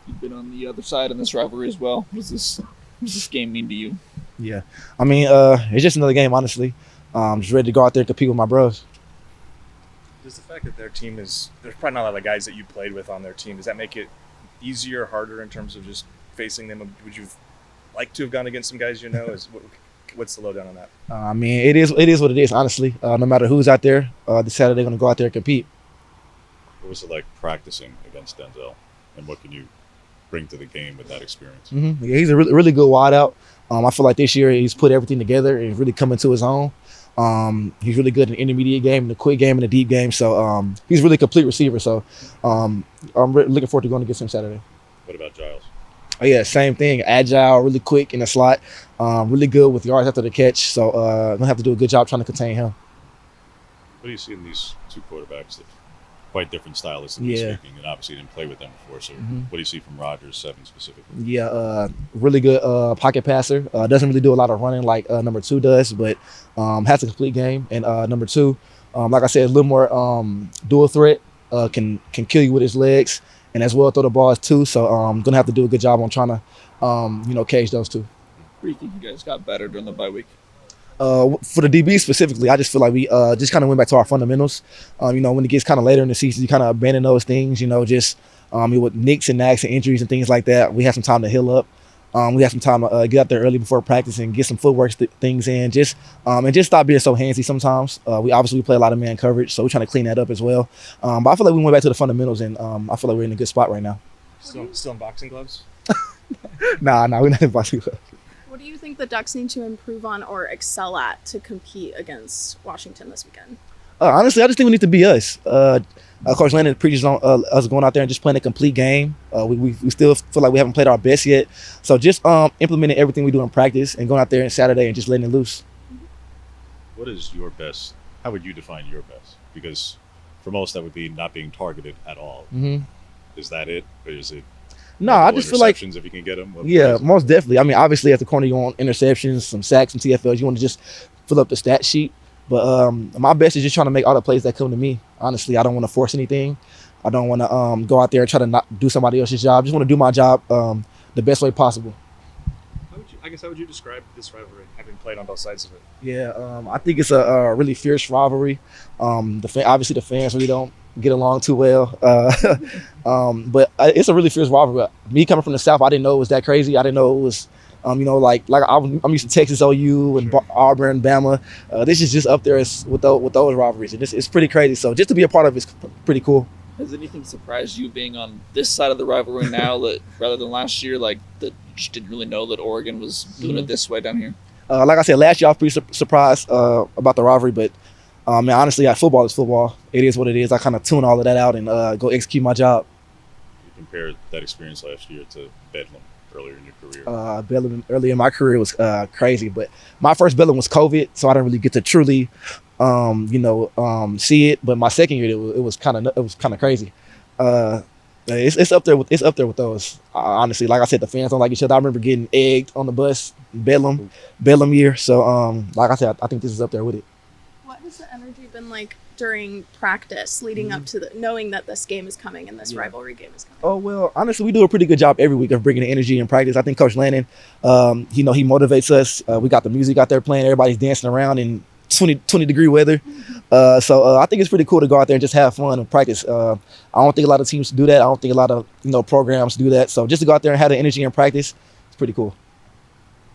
You've been on the other side in this rivalry as well. What does this game mean to you? Yeah, I mean, it's just another game, honestly. Just ready to go out there and compete with my bros. Does the fact that their team is there's probably not a lot of guys that you played with on their team, does that make it easier or harder in terms of just facing them? Would you like to have gone against some guys you know? What's the lowdown on that? I mean, it is what it is, honestly. No matter who's out there, this Saturday going to go out there and compete. What was it like practicing against Denzel, and what can you bring to the game with that experience? Yeah, he's a really good wideout. I feel like this year he's put everything together and really come into his own. He's really good in the intermediate game, in the quick game, and the deep game. So he's really a complete receiver. So looking forward to going against him Saturday. What about Giles? Oh, yeah, same thing. Agile, really quick in the slot, really good with yards after the catch. So gonna have to do a good job trying to contain him. What do you see in these two quarterbacks that quite different stylistically speaking, and obviously didn't play with them before? So what do you see from Rodgers, 7 specifically? Yeah, really good pocket passer. Doesn't really do a lot of running like number 2 does, but has a complete game. And number 2, like I said, a little more dual threat. Can kill you with his legs, and as well throw the balls too. So gonna have to do a good job on trying to cage those two. Where do you think you guys got better during the bye week? For the DB specifically, I just feel like we just kind of went back to our fundamentals. When it gets kind of later in the season, you kind of abandon those things. Just with nicks and knacks and injuries and things like that, we have some time to heal up. We have some time to get out there early before practice and get some footwork things in. And just stop being so handsy sometimes. We obviously play a lot of man coverage, so we're trying to clean that up as well. But I feel like we went back to the fundamentals, and I feel like we're in a good spot right now. Still in boxing gloves? Nah, we're not in boxing. What do you think the Ducks need to improve on or excel at to compete against Washington this weekend? Honestly, I just think we need to be us. Coach Landon preaches on us going out there and just playing a complete game. We still feel like we haven't played our best yet. So just implementing everything we do in practice and going out there on Saturday and just letting it loose. What is your best? How would you define your best? Because for most, that would be not being targeted at all. Is that it? Or is it No, I just feel like, if you can get them? yeah, most definitely. I mean, obviously at the corner you want interceptions, some sacks, some TFLs. You want to just fill up the stat sheet. But my best is just trying to make all the plays that come to me. Honestly, I don't want to force anything. I don't want to go out there and try to not do somebody else's job. I just want to do my job the best way possible. How would you describe this rivalry, having played on both sides of it? Yeah, I think it's a really fierce rivalry. Obviously the fans really don't get along too well, but it's a really fierce rivalry. Me coming from the South, I didn't know it was that crazy. I didn't know it was, I'm used to Texas OU and Auburn, Bama. This is just up there with those rivalries, and it's pretty crazy. So just to be a part of it's pretty cool. Has anything surprised you being on this side of the rivalry now, that rather than last year, like that you just didn't really know that Oregon was doing it this way down here? Like I said, last year I was pretty surprised about the rivalry, but honestly, football is football. It is what it is. I kind of tune all of that out and go execute my job. You compare that experience last year to Bedlam earlier in your career. Bedlam earlier in my career was crazy, but my first Bedlam was COVID, so I didn't really get to truly, see it. But my second year, it was kind of crazy. It's up there with those. Honestly, like I said, the fans don't like each other. I remember getting egged on the bus, Bedlam year. So like I said, I think this is up there with it. What has the energy been like during practice leading up to knowing that this game is coming and this rivalry game is coming? Oh, well, honestly, we do a pretty good job every week of bringing the energy in practice. I think Coach Landon, he motivates us. We got the music out there playing. Everybody's dancing around in 20-degree weather. So I think it's pretty cool to go out there and just have fun and practice. I don't think a lot of teams do that. I don't think a lot of programs do that. So just to go out there and have the energy in practice, it's pretty cool.